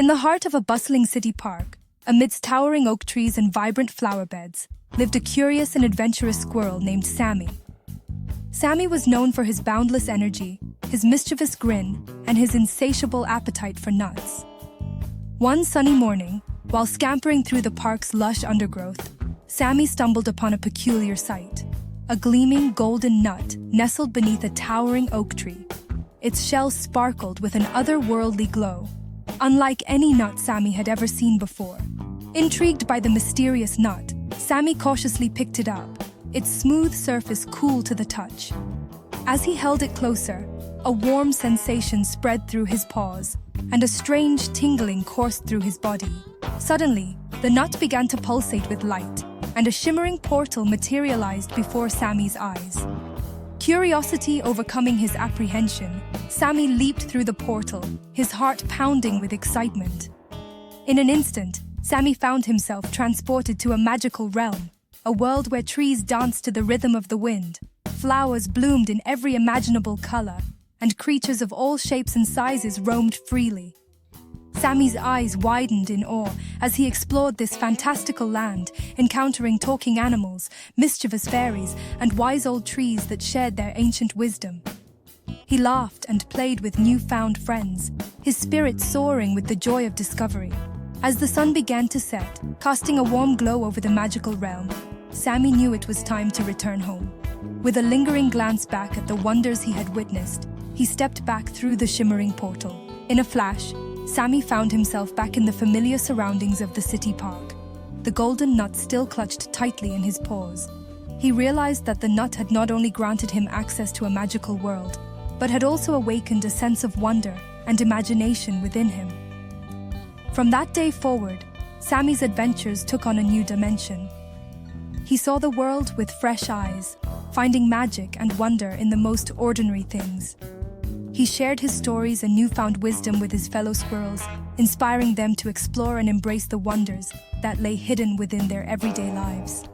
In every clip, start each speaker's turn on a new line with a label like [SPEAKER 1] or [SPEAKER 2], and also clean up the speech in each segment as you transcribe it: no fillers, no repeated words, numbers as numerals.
[SPEAKER 1] In the heart of a bustling city park, amidst towering oak trees and vibrant flower beds, lived a curious and adventurous squirrel named Sammy. Sammy was known for his boundless energy, his mischievous grin, and his insatiable appetite for nuts. One sunny morning, while scampering through the park's lush undergrowth, Sammy stumbled upon a peculiar sight. A gleaming golden nut nestled beneath a towering oak tree. Its shell sparkled with an otherworldly glow, unlike any nut Sammy had ever seen before. Intrigued by the mysterious nut, Sammy cautiously picked it up, its smooth surface cool to the touch. As he held it closer, a warm sensation spread through his paws, and a strange tingling coursed through his body. Suddenly, the nut began to pulsate with light, and a shimmering portal materialized before Sammy's eyes. Curiosity overcoming his apprehension, Sammy leaped through the portal, his heart pounding with excitement. In an instant, Sammy found himself transported to a magical realm, a world where trees danced to the rhythm of the wind, flowers bloomed in every imaginable color, and creatures of all shapes and sizes roamed freely. Sammy's eyes widened in awe as he explored this fantastical land, encountering talking animals, mischievous fairies, and wise old trees that shared their ancient wisdom. He laughed and played with newfound friends, his spirit soaring with the joy of discovery. As the sun began to set, casting a warm glow over the magical realm, Sammy knew it was time to return home. With a lingering glance back at the wonders he had witnessed, he stepped back through the shimmering portal. In a flash, Sammy found himself back in the familiar surroundings of the city park, the golden nut still clutched tightly in his paws. He realized that the nut had not only granted him access to a magical world, but had also awakened a sense of wonder and imagination within him. From that day forward, Sammy's adventures took on a new dimension. He saw the world with fresh eyes, finding magic and wonder in the most ordinary things. He shared his stories and newfound wisdom with his fellow squirrels, inspiring them to explore and embrace the wonders that lay hidden within their everyday lives.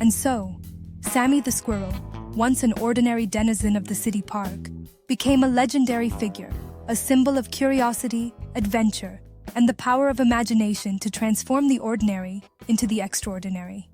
[SPEAKER 1] And so, Sammy the Squirrel, once an ordinary denizen of the city park, became a legendary figure, a symbol of curiosity, adventure, and the power of imagination to transform the ordinary into the extraordinary.